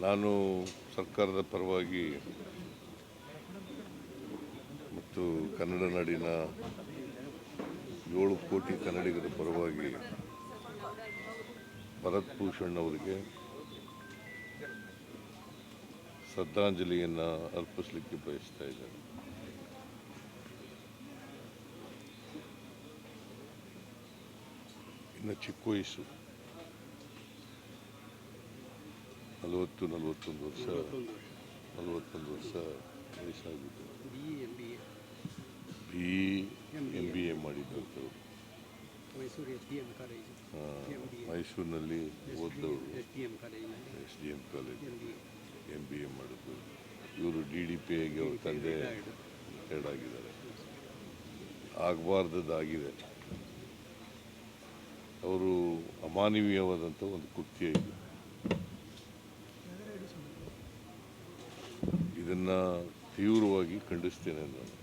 ನಾನು ಸರ್ಕಾರದ ಪರವಾಗಿ ಮತ್ತು ಕನ್ನಡ ನಾಡಿನ 7 ಕೋಟಿ ಕನ್ನಡಿಗರ ಪರವಾಗಿ ಭರತ್ ಭೂಷಣ್ ಅವರಿಗೆ ಶ್ರದ್ಧಾಂಜಲಿಯನ್ನು ಅರ್ಪಿಸಲಿಕ್ಕೆ ಬಯಸ್ತಾ ಇದ್ದೇನೆ. ಇನ್ನು ಚಿಕ್ಕ ವಯಸ್ಸು 41 ವರ್ಷ ವಯಸ್ಸಾಗಿದ್ದು BE ಮಾಡಿದ್ದಂಥವ್ರು ಮೈಸೂರಿನಲ್ಲಿ ಓದ್ದವರು SDM ಕಾಲೇಜ್ MBA ಮಾಡಿದ್ರು. ಇವರು DDPIಗೆ ಅವ್ರ ತಂದೆ ರಿಟೈರ್ಡ್ ಆಗಿದ್ದಾರೆ. ಆಗಬಾರ್ದಾಗಿದೆ. ಅವರು ಅಮಾನವೀಯವಾದಂಥ ಒಂದು ಕೃತ್ಯ ಇದು. ಇದನ್ನು ತೀವ್ರವಾಗಿ ಖಂಡಿಸ್ತೇನೆ ನಾನು.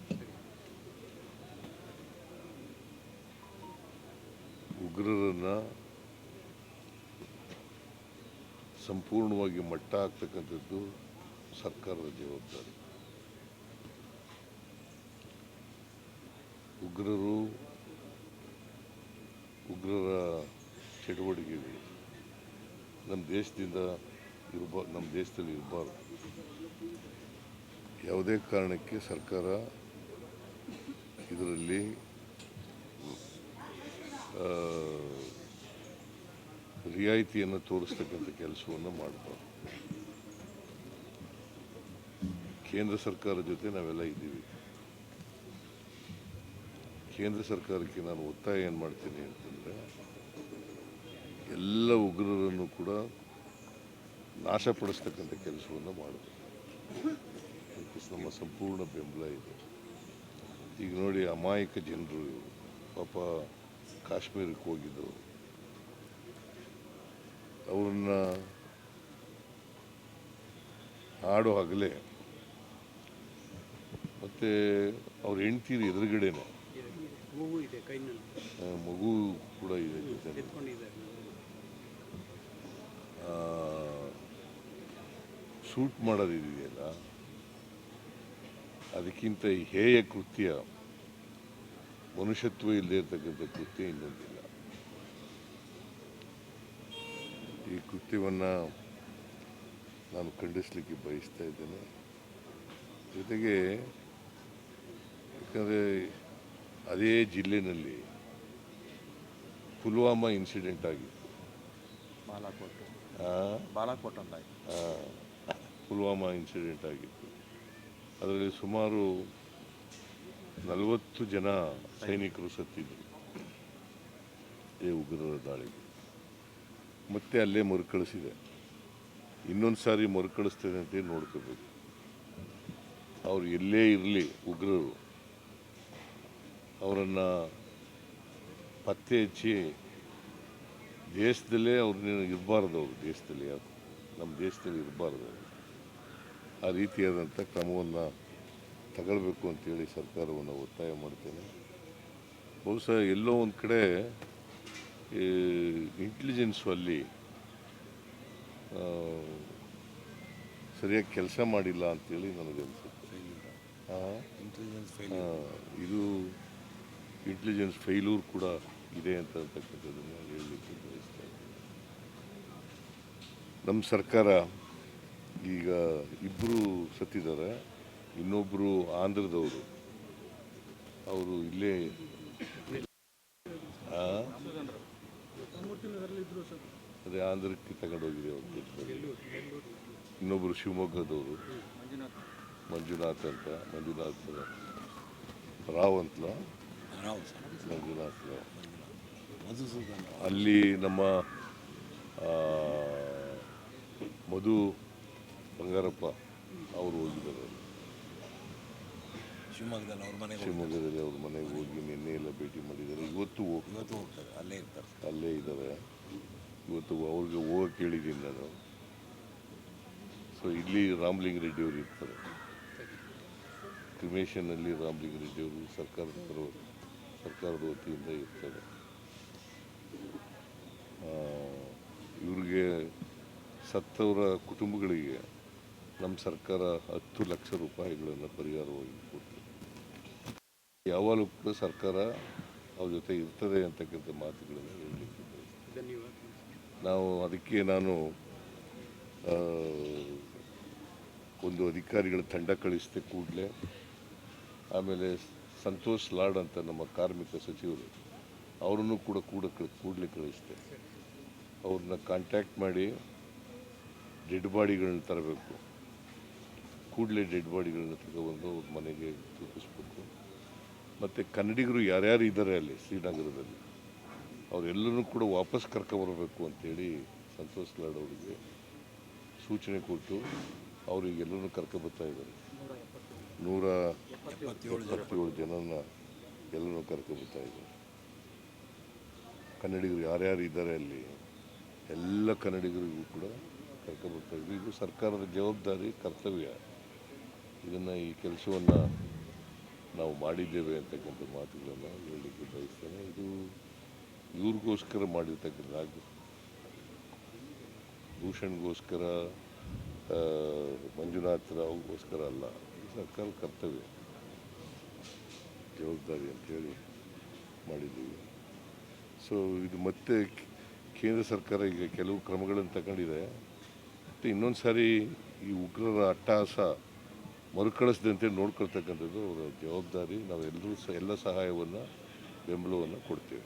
ಉಗ್ರರನ್ನು ಸಂಪೂರ್ಣವಾಗಿ ಮಟ್ಟ ಹಾಕ್ತಕ್ಕಂಥದ್ದು ಸರ್ಕಾರದ ಜವಾಬ್ದಾರಿ. ಉಗ್ರರ ಚಟುವಟಿಕೆಗಳು ನಮ್ಮ ದೇಶದಲ್ಲಿ ಇರಬಾರ್ದು. ಯಾವುದೇ ಕಾರಣಕ್ಕೆ ಸರ್ಕಾರ ಇದರಲ್ಲಿ ರಿಯಾಯಿತಿಯನ್ನು ತೋರಿಸ್ತಕ್ಕಂಥ ಕೆಲಸವನ್ನು ಮಾಡಬಾರ್ದು. ಕೇಂದ್ರ ಸರ್ಕಾರದ ಜೊತೆ ನಾವೆಲ್ಲ ಇದ್ದೀವಿ. ಕೇಂದ್ರ ಸರ್ಕಾರಕ್ಕೆ ನಾನು ಒತ್ತಾಯ ಏನು ಮಾಡ್ತೀನಿ ಅಂತಂದರೆ, ಎಲ್ಲ ಉಗ್ರರನ್ನು ಕೂಡ ನಾಶಪಡಿಸ್ತಕ್ಕಂಥ ಕೆಲಸವನ್ನು ಮಾಡಬೇಕು. ಅದಕ್ಕೆ ನಮ್ಮ ಸಂಪೂರ್ಣ ಬೆಂಬಲ ಇದೆ. ಈಗ ನೋಡಿ, ಅಮಾಯಕ ಜನರು ಪಾಪ ಕಾಶ್ಮೀರಕ್ಕೆ ಹೋಗಿದ್ದರು. ಅವ್ರನ್ನ ಹಾಡು ಹಗಲೇ ಮತ್ತು ಅವ್ರ ಹೆಂಡ್ತೀರಿ ಎದುರುಗಡೆನೆ ಮಗು ಕೂಡ ಇದೆ ಜೊತೆ ಶೂಟ್ ಮಾಡೋದಿದೆಯಲ್ಲ, ಅದಕ್ಕಿಂತ ಹೇಯ ಕೃತ್ಯ, ಮನುಷ್ಯತ್ವ ಇಲ್ಲದೆ ಇರತಕ್ಕಂಥ ಕೃತ್ಯ ಇನ್ನೊಂದಿಲ್ಲ. ಈ ಕೃತ್ಯವನ್ನು ನಾನು ಖಂಡಿಸಲಿಕ್ಕೆ ಬಯಸ್ತಾ ಇದ್ದೇನೆ. ಜೊತೆಗೆ ಯಾಕಂದರೆ ಅದೇ ಜಿಲ್ಲೆಯಲ್ಲಿ ಪುಲ್ವಾಮಾ ಇನ್ಸಿಡೆಂಟ್ ಆಗಿತ್ತು. ಪುಲ್ವಾಮಾ ಇನ್ಸಿಡೆಂಟ್ ಆಗಿತ್ತು. ಅದರಲ್ಲಿ ಸುಮಾರು 40 ಜನ ಸೈನಿಕರು ಸತ್ತಿದ್ದರು ಈ ಉಗ್ರರ ದಾಳಿಗೆ. ಮತ್ತೆ ಅಲ್ಲೇ ಮರುಕಳಿಸಿದೆ. ಇನ್ನೊಂದು ಸಾರಿ ಮರುಕಳಿಸ್ತದೆ ಅಂತ ನೋಡ್ಕೋಬೇಕು. ಅವರು ಎಲ್ಲೇ ಇರಲಿ ಉಗ್ರರು, ಅವರನ್ನು ಪತ್ತೆ ಹಚ್ಚಿ ದೇಶದಲ್ಲೇ ಅವ್ರನ್ನ ಇರಬಾರ್ದು. ಅವರು ದೇಶದಲ್ಲಿ, ನಮ್ಮ ದೇಶದಲ್ಲಿ ಇರಬಾರ್ದು. ಆ ರೀತಿಯಾದಂಥ ಕ್ರಮವನ್ನು ತಗೊಳ್ಬೇಕು ಅಂತೇಳಿ ಸರ್ಕಾರವನ್ನು ಒತ್ತಾಯ ಮಾಡ್ತೇನೆ. ಬಹುಶಃ ಎಲ್ಲೋ ಒಂದು ಕಡೆ ಇಂಟೆಲಿಜೆನ್ಸು ಅಲ್ಲಿ ಸರಿಯಾಗಿ ಕೆಲಸ ಮಾಡಿಲ್ಲ ಅಂತೇಳಿ ನನಗನ್ಸುತ್ತೆ. ಇದು ಇಂಟೆಲಿಜೆನ್ಸ್ ಫೇಲ್ಯೂರ್ ಕೂಡ ಇದೆ ಅಂತಕ್ಕಂಥದ್ದನ್ನು ಹೇಳಲಿಕ್ಕೆ ಬಯಸ್ತಾ ಇದ್ದೀನಿ. ನಮ್ಮ ಸರ್ಕಾರ ಈಗ 2 ಸತ್ತಿದ್ದಾರೆ. ಇನ್ನೊಬ್ಬರು ಆಂಧ್ರದವರು, ಅವರು ಇಲ್ಲೇ ಅದೇ ಆಂಧ್ರಕ್ಕೆ ತಗೊಂಡೋಗಿದೆ ಅವರು. ಇನ್ನೊಬ್ಬರು ಶಿವಮೊಗ್ಗದವರು, ಮಂಜುನಾಥ್ ರಾವ್ ಅಂತಲ ಮಂಜುನಾಥ್ ರಾವ್. ಅಲ್ಲಿ ನಮ್ಮ ಮಧು ಬಂಗಾರಪ್ಪ ಅವರು ಹೋಗಿದ್ದಾರೆ. ಶಿವಮೊಗ್ಗದಲ್ಲಿ ಅವ್ರ ಮನೆಗೆ ಹೋಗಿ ನಿನ್ನೆ ಎಲ್ಲ ಭೇಟಿ ಮಾಡಿದ್ದಾರೆ. ಇವತ್ತು ಹೋಗ್ತಾರೆ, ಅಲ್ಲೇ ಇದ್ದಾರೆ. ಇವತ್ತು ಅವ್ರಿಗೆ ಹೋಗಕ್ಕೆ ಹೇಳಿದ್ದೀನಿ ನಾನು. ಸೊ ಇಲ್ಲಿ ರಾಮಲಿಂಗ ರೆಡ್ಡಿ ಅವರು ಇರ್ತಾರೆ. ಕ್ರಿಮೇಷನ್ನಲ್ಲಿ ರಾಮಲಿಂಗ ರೆಡ್ಡಿ ಅವರು ಸರ್ಕಾರದ ವತಿಯಿಂದ ಇರ್ತಾರೆ. ಇವ್ರಿಗೆ ಸತ್ತವರ ಕುಟುಂಬಗಳಿಗೆ ನಮ್ಮ ಸರ್ಕಾರ 10 ಲಕ್ಷ ರೂಪಾಯಿಗಳನ್ನು ಪರಿಹಾರವಾಗಿ ಕೊಡ್ತದೆ. ಯಾವಾಗಲೂ ಕೂಡ ಸರ್ಕಾರ ಅವ್ರ ಜೊತೆ ಇರ್ತದೆ ಅಂತಕ್ಕಂಥ ಮಾತುಗಳನ್ನು ಹೇಳಲಿಕ್ಕೆ ನಾವು ಅದಕ್ಕೆ ನಾನು ಒಂದು ಅಧಿಕಾರಿಗಳ ತಂಡ ಕಳಿಸಿದೆ ಕೂಡಲೇ. ಆಮೇಲೆ ಸಂತೋಷ್ ಲಾಡ್ ಅಂತ ನಮ್ಮ ಕಾರ್ಮಿಕ ಸಚಿವರು ಅವರನ್ನು ಕೂಡ ಕೂಡಲೇ ಕಳಿಸಿದೆ. ಅವ್ರನ್ನ ಕಾಂಟ್ಯಾಕ್ಟ್ ಮಾಡಿ ಡೆಡ್ ಬಾಡಿಗಳನ್ನ ತರಬೇಕು. ಕೂಡಲೇ ಡೆಡ್ ಬಾಡಿಗಳನ್ನ ತಗೊಬಂದು ಅವ್ರ ಮನೆಗೆ ತಲುಪಿಸ್ಬೇಕು. ಮತ್ತು ಕನ್ನಡಿಗರು ಯಾರ್ಯಾರು ಇದ್ದಾರೆ ಅಲ್ಲಿ ಶ್ರೀನಗರದಲ್ಲಿ ಅವರೆಲ್ಲರೂ ಕೂಡ ವಾಪಸ್ ಕರ್ಕೊಬರಬೇಕು ಅಂತೇಳಿ ಸಂತೋಷ್ ಲಾಡ್ ಅವರಿಗೆ ಸೂಚನೆ ಕೊಟ್ಟು ಅವರಿಗೆಲ್ಲರೂ ಕರ್ಕೊಬರ್ತಾ ಇದ್ದಾರೆ. 177 ಜನನ ಎಲ್ಲರೂ ಕರ್ಕೊಬರ್ತಾ ಇದ್ದಾರೆ. ಕನ್ನಡಿಗರು ಯಾರ್ಯಾರು ಇದ್ದಾರೆ ಅಲ್ಲಿ ಎಲ್ಲ ಕನ್ನಡಿಗರಿಗೂ ಕೂಡ ಕರ್ಕೊಬರ್ತಾ ಇದ್ದಾರೆ. ಇದು ಸರ್ಕಾರದ ಜವಾಬ್ದಾರಿ, ಕರ್ತವ್ಯ. ಈ ಕೆಲಸವನ್ನು ನಾವು ಮಾಡಿದ್ದೇವೆ ಅಂತಕ್ಕಂಥ ಮಾತುಗಳನ್ನು ಹೇಳಲಿಕ್ಕೆ ಬಯಸ್ತೇನೆ. ಇದು ಇವ್ರಿಗೋಸ್ಕರ ಮಾಡಿರ್ತಕ್ಕಂಥ ಭೂಷಣ್ಗೋಸ್ಕರ, ಮಂಜುನಾಥ್ ರಾವ್ಗೋಸ್ಕರ ಅಲ್ಲ. ಇದು ಸರ್ಕಾರದ ಕರ್ತವ್ಯ, ಜವಾಬ್ದಾರಿ ಅಂತೇಳಿ ಮಾಡಿದ್ದೀವಿ. ಸೊ ಇದು ಮತ್ತೆ ಕೇಂದ್ರ ಸರ್ಕಾರ ಈಗ ಕೆಲವು ಕ್ರಮಗಳನ್ನು ತಗೊಂಡಿದೆ. ಮತ್ತು ಇನ್ನೊಂದು ಸಾರಿ ಈ ಉಗ್ರರ ಅಟ್ಟಹಾಸ ಮರುಕಳಿಸದಂತೆ ನೋಡ್ಕೊಳ್ತಕ್ಕಂಥದ್ದು ಅವರ ಜವಾಬ್ದಾರಿ. ನಾವೆಲ್ಲರೂ ಎಲ್ಲ ಸಹಾಯವನ್ನು, ಬೆಂಬಲವನ್ನು ಕೊಡ್ತೇವೆ.